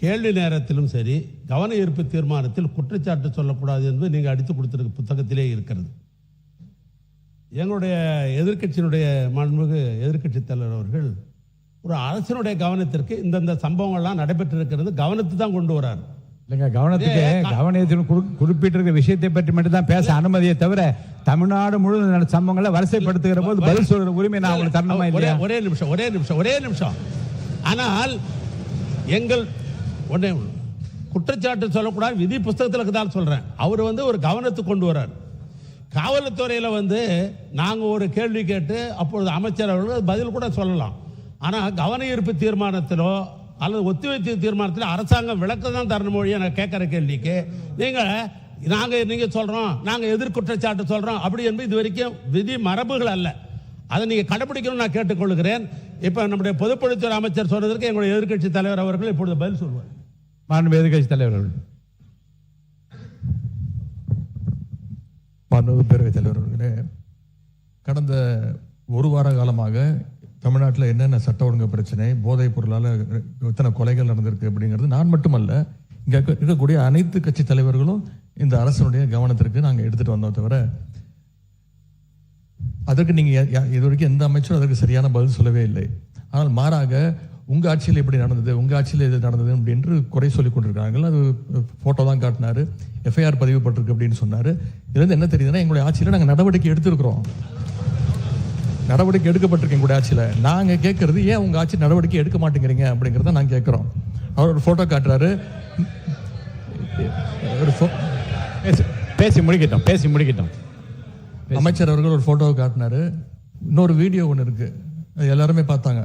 கேள்வி நேரத்திலும் சரி, கவன ஈர்ப்பு தீர்மானத்தில் குற்றச்சாட்டு சொல்லக்கூடாது என்பது நீங்கள் அடித்து கொடுத்திருக்க புத்தகத்திலே இருக்கிறது. எங்களுடைய எதிர்க்கட்சியினுடைய மாண்புமிகு எதிர்க்கட்சி தலைவர் அவர்கள் ஒரு அரசினுடைய கவனத்திற்கு இந்தந்த சம்பவங்கள்லாம் நடைபெற்றிருக்கிறது கவனத்தை தான் கொண்டு வரார். இல்லைங்க, கவனத்தில் குறிப்பிட்டிருக்கிற விஷயத்தை பற்றி மட்டும் தான் பேச அனுமதியை தவிர தமிழ்நாடு முழுவதும் சம்பவங்களை வரிசைப்படுத்துகிற போது பதில் சொல்ற உரிமை நான் உங்களுக்கு தரணுமா இல்லையா? ஒரே நிமிஷம். ஆனால் எங்கள் ஒன்னே குற்றச்சாட்டு சொல்லக்கூடாது, விதி புஸ்தகத்தில் தான் சொல்றேன். அவர் ஒரு கவனத்துக்கு கொண்டு வர்றார். காவல்துறையில் நாங்கள் ஒரு கேள்வி கேட்டு அப்பொழுது அமைச்சர் அவர்கள் பதில் கூட சொல்லலாம். ஆனால் கவன ஈர்ப்பு தீர்மானத்திலோ அல்லது ஒத்திவைப்பு தீர்மானத்தில் அரசாங்கம் விளக்கம் தான் தரணும் மொழியை நான் கேட்குற கேள்விக்கு நீங்கள் சொல்கிறோம், நாங்கள் எதிர்குற்றச்சாட்டு சொல்கிறோம் அப்படி என்பது இது வரைக்கும் விதி மரபுகள் அல்ல. அதை நீங்கள் கடைபிடிக்கணும்னு நான் கேட்டுக்கொள்கிறேன். இப்போ நம்முடைய பொதுப்பணித்துறை அமைச்சர் சொல்றதற்கு எங்களுடைய எதிர்க்கட்சி தலைவர் அவர்கள் இப்பொழுது பதில் சொல்வார். மாண்புமிகு எதிர்க்கட்சி தலைவர் அவர்கள். மாண்புமிகு பேரவைத் தலைவர் அவர்களே, கடந்த ஒரு வார காலமாக தமிழ்நாட்டில் என்னென்ன சட்ட ஒழுங்கு பிரச்சனை, போதைப் பொருளால் எத்தனை கொலைகள் நடந்திருக்கு அப்படிங்கிறது நான் மட்டுமல்ல, இங்கே இருக்கக்கூடிய அனைத்து கட்சி தலைவர்களும் இந்த அரசனுடைய கவனத்திற்கு நாங்கள் எடுத்துகிட்டு வந்தோம். தவிர அதற்கு நீங்கள் இது வரைக்கும் எந்த அமைச்சரும் அதற்கு சரியான பதில் சொல்லவே இல்லை. ஆனால் மாறாக உங்கள் ஆட்சியில் எப்படி நடந்தது, உங்கள் ஆட்சியில் எது நடந்தது அப்படின்னு குறை சொல்லி கொண்டிருக்கிறாங்க. அது ஃபோட்டோ தான் காட்டினார், எஃப்ஐஆர் பதிவுப்பட்டிருக்கு அப்படின்னு சொன்னார். இதுலேருந்து என்ன தெரியுதுன்னா, எங்களுடைய ஆட்சியில் நாங்கள் நடவடிக்கை எடுத்திருக்கிறோம், நடவடிக்கை எடுக்கப்பட்டிருக்கு எங்களுடைய ஆட்சியில். நாங்கள் கேட்கறது ஏன் உங்கள் ஆட்சி நடவடிக்கை எடுக்க மாட்டேங்கிறீங்க அப்படிங்கிறத நாங்கள் கேட்குறோம். அவர் ஒரு ஃபோட்டோ காட்டுறாரு. பேசி முடிக்கட்டும். அமைச்சர் அவர்கள் ஒரு ஃபோட்டோவை காட்டினாரு. இன்னொரு வீடியோ ஒன்று இருக்கு, அது எல்லாருமே பார்த்தாங்க,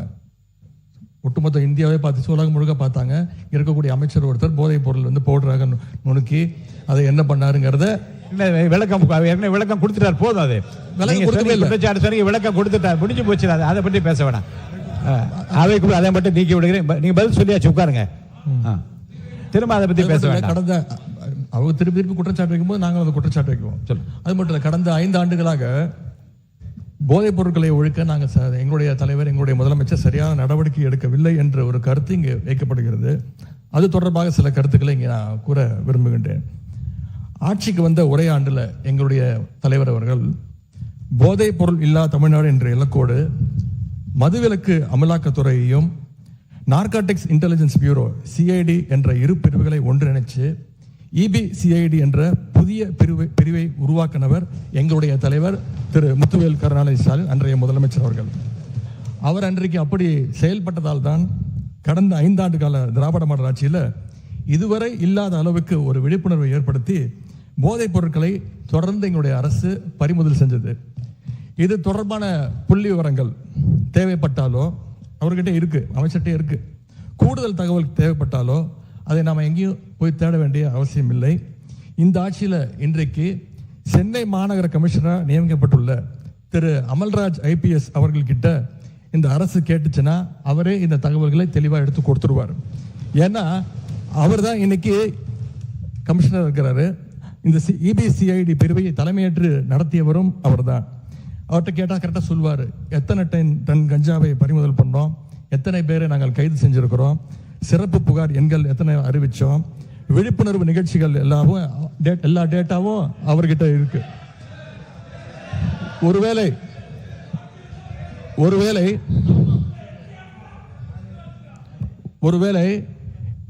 ஒட்டுமொத்த இந்தியாவே பார்த்துச்சு, உலகம் முழுக்க பார்த்தாங்க. இருக்கக்கூடிய அமைச்சர் ஒருத்தர் போதைப் பொருள் பவுடராக நுணுக்கி அதை என்ன பண்ணாருங்கிறத விளக்கம் கொடுத்துட்டார். போதும், அது விளக்கம் கொடுத்துட்டார், முடிஞ்சு போச்சு. அதை பற்றி பேச வேணாம். அதை மட்டும் நீக்கி விடுகிறேன். நீங்க பதில் சொல்லியாச்சு, உட்காருங்க. திரும்ப அதை பற்றி பேச வேண்டாம். கடந்த அவங்க திருப்பி குற்றச்சாட்டு வைக்கும்போது நாங்கள் அதை குற்றச்சாட்டு வைக்குவோம். அது மட்டும் இல்லை, கடந்த 5 ஆண்டுகளாக போதைப் பொருட்களை ஒழிக்க நாங்கள் எங்களுடைய தலைவர், எங்களுடைய முதலமைச்சர் சரியான நடவடிக்கை எடுக்கவில்லை என்ற ஒரு கருத்து இங்கே வைக்கப்படுகிறது. அது தொடர்பாக சில கருத்துக்களை இங்கே நான் கூற விரும்புகின்றேன். ஆட்சிக்கு வந்த ஒரே ஆண்டில் எங்களுடைய தலைவர் அவர்கள் போதைப் பொருள் இல்லா தமிழ்நாடு என்ற இலக்கோடு மதுவிலக்கு அமலாக்கத்துறையையும் நார்காட்டிக்ஸ் இன்டெலிஜென்ஸ் பியூரோ சிஐடி என்ற இரு பிரிவுகளை ஒன்றிணைச்சு இபிசிஐடி என்ற புதிய பிரிவை உருவாக்கினவர் எங்களுடைய தலைவர் திரு முத்துவேல் கருணாநிதி ஸ்டாலின், அன்றைய முதலமைச்சர் அவர்கள். அவர் அன்றைக்கு அப்படி செயல்பட்டதால் தான் கடந்த 5 ஆண்டு கால திராவிட மாடல் ஆட்சியில் இதுவரை இல்லாத அளவுக்கு ஒரு விழிப்புணர்வை ஏற்படுத்தி போதைப் பொருட்களை தொடர்ந்து எங்களுடைய அரசு பறிமுதல் செஞ்சது. இது தொடர்பான புள்ளி விவரங்கள் தேவைப்பட்டாலோ அவர்கிட்ட இருக்கு, அமைச்சர்கிட்ட இருக்கு. கூடுதல் தகவல் தேவைப்பட்டாலோ அதை நாம் எங்கேயும் போய் தேட வேண்டிய அவசியம் இல்லை. இந்த ஆட்சியில் இன்றைக்கு சென்னை மாநகர கமிஷனராக நியமிக்கப்பட்டுள்ள திரு அமல்ராஜ் IPS அவர்கள்கிட்ட இந்த அரசு கேட்டுச்சுன்னா அவரே இந்த தகவல்களை தெளிவாக எடுத்து கொடுத்துருவார். ஏன்னா அவர் தான் இன்னைக்கு கமிஷனர் இருக்கிறாரு. இந்த EBCID பிரிவை தலைமையேற்று நடத்தியவரும் அவர்தான். அவர்கிட்ட கேட்டால் கரெக்டாக சொல்வார், எத்தனை டன் கஞ்சாவை பறிமுதல் பண்ணோம், எத்தனை பேரை நாங்கள் கைது செஞ்சிருக்கிறோம், சிறப்பு புகார் எண்கள் எத்தனை அறிவித்தோம், விழிப்புணர்வு நிகழ்ச்சிகள் எல்லா டேட்டாவும் அவர்கிட்ட இருக்கு. ஒருவேளை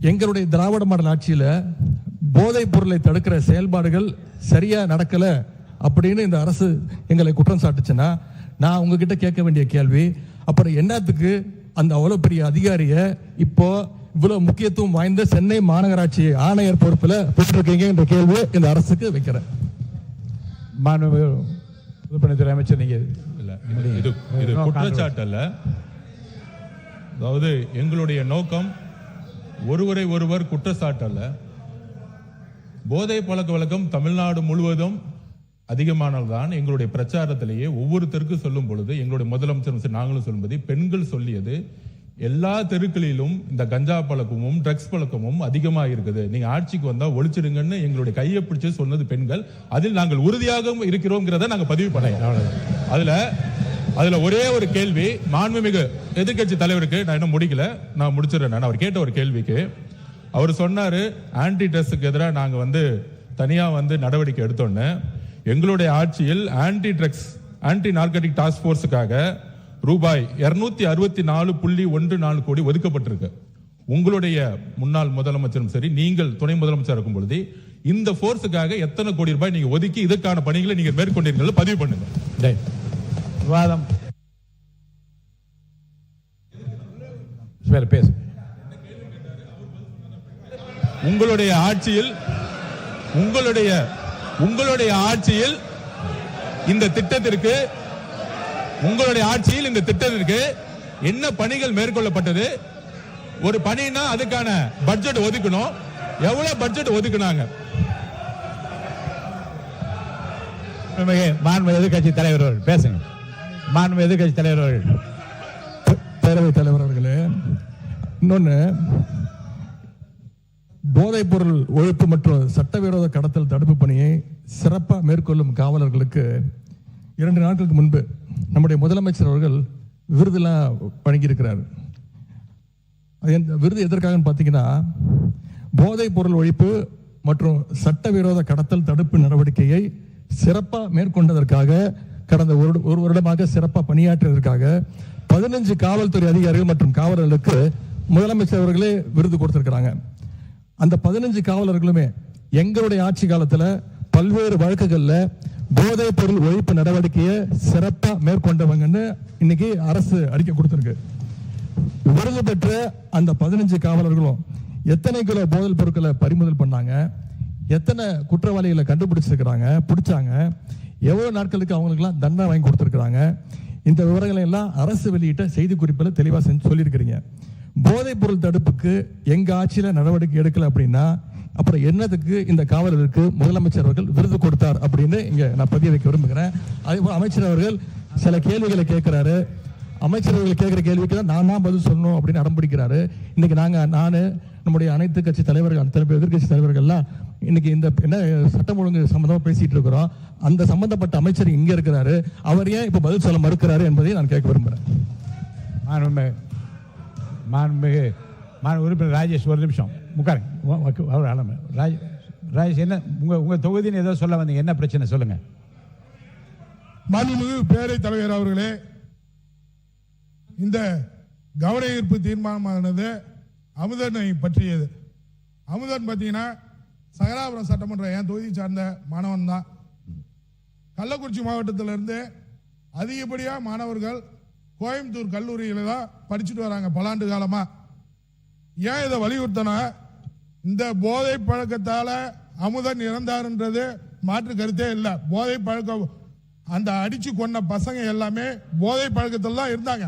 எங்களுடைய திராவிட மாடல் ஆட்சியில் போதைப் பொருளை தடுக்கிற செயல்பாடுகள் சரியா நடக்கல அப்படின்னு இந்த அரசு எங்களை குற்றம் சாட்டுச்சுன்னா, நான் உங்ககிட்ட கேட்க வேண்டிய கேள்வி, அப்புறம் என்னத்துக்கு அந்த அவ்வளவு பெரிய அதிகாரிய இப்போ இவ்வளவு முக்கியத்துவம் வாய்ந்த சென்னை மாநகராட்சி ஆணையர் பொறுப்புல பெற்றிருக்கீங்க என்ற கேள்வி இந்த அரசுக்கு வைக்கிறேன். பொதுப்பணித்துறை அமைச்சர், நீங்க இல்ல இது குற்றச்சாட்டு அல்ல. அதாவது எங்களுடைய நோக்கம் ஒருவரை ஒருவர் குற்றச்சாட்டு அல்ல. போதை பழக்க வழக்கம் தமிழ்நாடு முழுவதும் அதிகமானதுதான். எங்களுடைய பிரச்சாரத்திலேயே ஒவ்வொருத்தருக்கு சொல்லும் பொழுது எங்களுடைய முதலமைச்சர் நாங்களும் சொல்லும்போது பெண்கள் சொல்லியது, எல்லா தெருக்களிலும் இந்த கஞ்சா பழக்கமும் ட்ரக்ஸ் பழக்கமும் அதிகமாக இருக்குது, நீங்க ஆட்சிக்கு வந்தா ஒழிச்சிடுங்கன்னு எங்களுடைய கையை பிடிச்சு சொன்னது பெண்கள். அதில் நாங்கள் உறுதியாக இருக்கிறோங்கிறத நாங்க பதிவு பண்ணோம். அதுல ஒரே ஒரு கேள்வி மாண்புமிகு எதிர்க்கட்சி தலைவருக்கு, நான் இன்னும் முடிக்கல, நான் முடிச்சிடறேன். அவர் கேட்ட ஒரு கேள்விக்கு அவர் சொன்னாரு, ஆன்டி ட்ரக்ஸுக்கு எதிராக நாங்க தனியா நடவடிக்கை எடுத்தோன்னு, எங்களுடைய ஆட்சியில் anti drugs anti narcotic task போர்ஸுக்காக ரூபாய் 264.14 கோடி ஒதுக்கப்பட்டிருக்கு. உங்களுடைய முன்னாள் முதலமைச்சரும் சரி, நீங்கள் துணை முதலமைச்சர் இருக்கும் பொழுது இந்த போர்ஸுக்காக எத்தனை கோடி ரூபாய் நீங்க ஒதுக்கி இதற்கான பணிகளை நீங்க மேற்கொண்டீர்கள் பதிவு பண்ணுங்க. விவாதம் பேசு. உங்களுடைய ஆட்சியில் இந்த திட்டத்திற்கு என்ன பணிகள் மேற்கொள்ளப்பட்டது? ஒரு பணினா அதுக்கான பட்ஜெட் ஒதுக்கணும். எவ்வளவு பட்ஜெட் ஒதுக்குனாங்க? மாண்பு எதிர்க்கட்சி தலைவர் அவர்கள் பேசுங்க. மாண்பு எதிர்க்கட்சி தலைவர் அவர்கள். பேரவைத் தலைவர் அவர்களே, இன்னொன்னு, போதைப் பொருள் ஒழிப்பு மற்றும் சட்டவிரோத கடத்தல் தடுப்பு பணியை சிறப்பாக மேற்கொள்ளும் காவலர்களுக்கு 2 நாட்களுக்கு முன்பு நம்முடைய முதலமைச்சர் அவர்கள் விருதெல்லாம் வழங்கியிருக்கிறார். விருது எதற்காக பார்த்தீங்கன்னா, போதைப் பொருள் ஒழிப்பு மற்றும் சட்டவிரோத கடத்தல் தடுப்பு நடவடிக்கையை சிறப்பாக மேற்கொண்டதற்காக, கடந்த ஒரு வருடமாக சிறப்பாக பணியாற்றியதற்காக 15 காவல்துறை அதிகாரிகள் மற்றும் காவலர்களுக்கு முதலமைச்சர் அவர்களே விருது கொடுத்திருக்கிறாங்க. அந்த 15 காவலர்களுமே எங்களுடைய ஆட்சி காலத்தில் பல்வேறு வழக்குகள்ல போதைப் பொருள் ஒழிப்பு நடவடிக்கையை சிறப்பா மேற்கொண்டவங்கன்னு இன்னைக்கு அரசு அறிக்கை கொடுத்திருக்கு. விருது பெற்ற அந்த 15 காவலர்களும் எத்தனை கிலோ போதைப் பொருட்களை பறிமுதல் பண்ணாங்க, எத்தனை குற்றவாளிகளை பிடிச்சாங்க, எவ்வளவு நாட்களுக்கு அவங்களுக்குலாம் தண்டனை வாங்கி கொடுத்திருக்கிறாங்க, இந்த விவரங்களை எல்லாம் அரசு வெளியிட்ட செய்தி குறிப்பில் தெளிவாக சொல்லியிருக்கிறீங்க. போதைப் பொருள் தடுப்புக்கு எங்க ஆட்சியில நடவடிக்கை எடுக்கல அப்படின்னா அப்புறம் என்னதுக்கு இந்த காவலருக்கு முதலமைச்சர் அவர்கள் விருது கொடுத்தார் அப்படின்னு இங்க நான் பதிய வைக்க விரும்புகிறேன். அதேபோல் அமைச்சர் அவர்கள் சில கேள்விகளை கேட்கிறாரு. அமைச்சர் அவர்கள் கேட்கிற கேள்விக்கு தான் நான் தான் பதில் சொல்லணும் அப்படின்னு அடம்பிடிக்கிறாரு. இன்னைக்கு நான் நம்முடைய அனைத்து கட்சி தலைவர்கள், எதிர்கட்சி தலைவர்கள்லாம் இன்னைக்கு இந்த என்ன சட்டம் ஒழுங்கு சம்பந்தமா பேசிட்டு இருக்கிறோம். அந்த சம்பந்தப்பட்ட அமைச்சர் இங்க இருக்கிறாரு, அவர் ஏன் இப்ப பதில் சொல்ல மறுக்கிறாரு என்பதை நான் கேட்க விரும்புகிறேன். உறுப்பினர் ராஜேஷ், ஒரு நிமிஷம் உட்காருங்க. ராஜேஷ், என்ன உங்க தொகுதின்னு ஏதோ சொல்ல வந்தீங்க, என்ன பிரச்சனை சொல்லுங்க. மாண்புமிகு பேரவைத் தலைவர் அவர்களே, இந்த கவன ஈர்ப்பு தீர்மானமானது அமுதனை பற்றியது. அமுதன் பார்த்தீங்கன்னா சகலாபுரம் சட்டமன்ற என் தொகுதியை சார்ந்த மாணவன் தான். கள்ளக்குறிச்சி மாவட்டத்திலிருந்து அதிகப்படியாக மாணவர்கள் கோயம்புத்தூர் கல்லூரியில தான் படிச்சுட்டு வராங்க பல ஆண்டு காலமா. ஏன் இதை வலியுறுத்தினா, இந்த போதை பழக்கத்தால அமுதன் இறந்தாருன்றது மாற்று கருத்தே இல்லை. போதை பழக்கம், அந்த அடிச்சு கொண்ட பசங்க எல்லாமே போதை பழக்கத்தில் தான் இருந்தாங்க.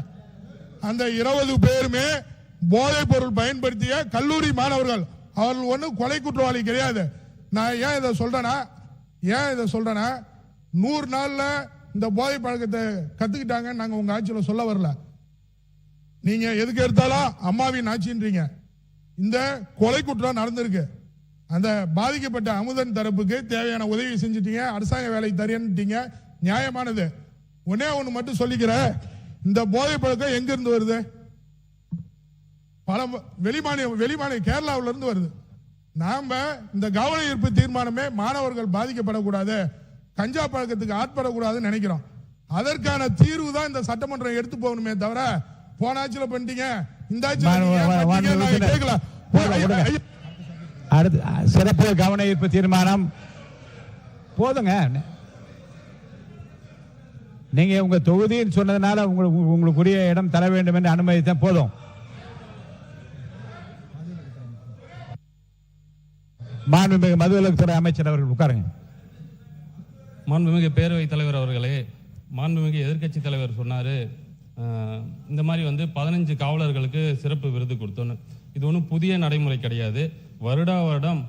அந்த 20 பேருமே போதைப் பொருள் பயன்படுத்திய கல்லூரி மாணவர்கள். அவர்கள் ஒன்றும் கொலை குற்றவாளி கிடையாது. நான் ஏன் இதை சொல்றேன்னா 100 நாள்ல இந்த போதை பழக்கத்தை கத்துக்கிட்டாங்க. நாங்க உங்க ஆட்சியில் சொல்ல வரல. நீங்க எதுக்கு எடுத்தாலும் அம்மாவின் ஆட்சின்றீங்க. இந்த கொலை குற்றம் நடந்திருக்கு. அந்த பாதிக்கப்பட்ட அமுதன் தரப்புக்கு தேவையான உதவி செஞ்சுட்டீங்க, அரசாங்க வேலை தரேன்ட்டீங்க, நியாயமானது. ஒன்னே ஒன்று மட்டும் சொல்லிக்கிறேன், இந்த போதை பழக்கம் எங்க இருந்து வருது? பல வெளிமாநில கேரளாவில இருந்து வருது. நாம இந்த கவன ஈர்ப்பு தீர்மானமே மாணவர்கள் பாதிக்கப்படக்கூடாது, கஞ்சா பழக்கத்துக்கு ஆட்படக்கூடாதுன்னு நினைக்கிறோம். அதற்கான தீர்வு தான் இந்த சட்டமன்றம் எடுத்து போகணுமே தவிர போன ஆட்சியில் பண்ணிட்டீங்க இந்த ஆட்சியில் கேட்கல. அடுத்து சிறப்பு கவன ஈர்ப்பு தீர்மானம் போதுங்க. நீங்க உங்க தொகுதின்னு சொன்னதுனால உங்களுக்குரிய இடம் தர வேண்டும் என்று அனுமதித்தான் போதும். மாண்புமிகு மதுவிலக்குத்துறை அமைச்சர் அவர்கள் உட்காருங்க. மாண்புமிகு பேரவைத் தலைவர் அவர்களே, மாண்புமிகு எதிர்க்கட்சி தலைவர் சொன்னாரு இந்த மாதிரி 15 காவலர்களுக்கு சிறப்பு விருது கொடுத்தோன்னு. இது ஒன்றும் புதிய நடைமுறை கிடையாது. வருடா வருடம்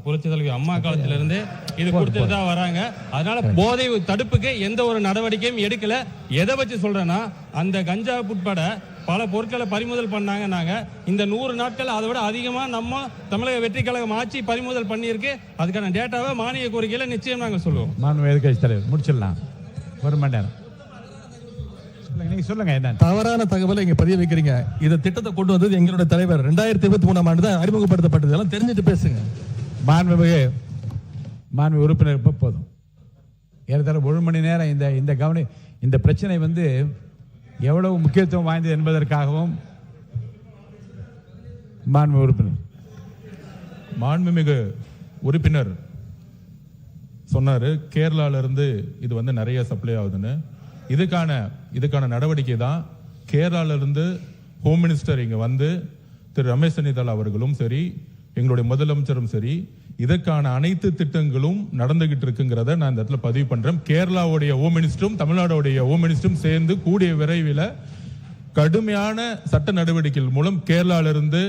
புரட்சி தலைவி அம்மா காலத்திலிருந்தே இது கொடுத்துட்டு தான் வராங்க. அதனால போதை தடுப்புக்கு எந்த ஒரு நடவடிக்கையும் எடுக்கல. எதை வச்சு சொல்றேன்னா, அந்த கஞ்சா உட்பட பல பொருட்களை பறிமுதல் பண்ணாங்க. நாங்க இந்த 100 நாட்கள் அதை விட அதிகமா நம்ம தமிழக வெற்றி கழகம் ஆட்சி பறிமுதல் பண்ணியிருக்கு. அதுக்கான டேட்டாவை மானிய கோரிக்கையில நிச்சயம் நாங்க சொல்லுவோம். மாண்புமிகு எதிர்க்கட்சி தலைவர் முடிச்சிடலாம், ஒரு மணி நேரம். நீங்க சொல்லுங்க. என்ன தவறான தகவலை இங்க பதிய வைக்கிறீங்க? இந்த திட்டத்தை கொண்டு வந்தது எங்களுடைய தலைவர் 2023ஆம் ஆண்டு தான் அறிமுகப்படுத்தப்பட்டது. எல்லாம் தெரிஞ்சுட்டு பேசுங்க. மாண்புமிகு உறுப்பினர் போதும். ஏறத்தாழ 1 மணி நேரம் இந்த பிரச்சனை எவ்வளவு முக்கியத்துவம் வாய்ந்தது என்பதற்காகவும் மாண்புமிகு உறுப்பினர் சொன்னாரு கேரளால இருந்து இது நிறைய சப்ளை ஆகுதுன்னு. இதுக்கான நடவடிக்கை தான் கேரளால இருந்து ஹோம் மினிஸ்டர் இங்க திரு ரமேஷ் சென்னிதால் அவர்களும் சரி, எங்களுடைய முதலமைச்சரும் சரி, இதற்கான அனைத்து திட்டங்களும் நடந்துகிட்டு இருக்குங்கிறத நான் இந்த இடத்துல பதிவு பண்றேன். கேரளாவுடைய ஹோம் மினிஸ்டரும் தமிழ்நாடுடைய ஹோம் மினிஸ்டரும் சேர்ந்து கூடிய விரைவில் கடுமையான சட்ட நடவடிக்கைகள் மூலம் கேரளால இருந்து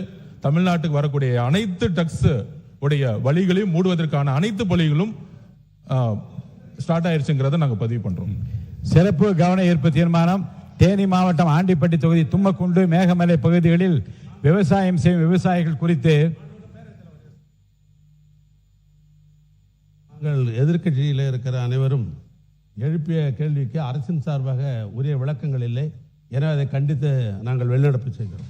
தமிழ்நாட்டுக்கு வரக்கூடிய அனைத்து டக்ஸ் உடைய வழிகளையும் மூடுவதற்கான அனைத்து பணிகளும் ஸ்டார்ட் ஆயிருச்சுங்கிறத நாங்க பதிவு பண்றோம். சிறப்பு கவன ஈர்ப்பு தீர்மானம். தேனி மாவட்டம் ஆண்டிப்பட்டி தொகுதி தும்மக்குண்டு மேகமலை பகுதிகளில் விவசாயம் செய்யும் விவசாயிகள் குறித்து எதிர்க்கட்சியில் இருக்கிற அனைவரும் எழுப்பிய கேள்விக்கு அரசின் சார்பாக உரிய விளக்கங்கள் இல்லை. எனவே அதை கண்டித்து நாங்கள் வெளிநடப்பு செய்கிறோம்.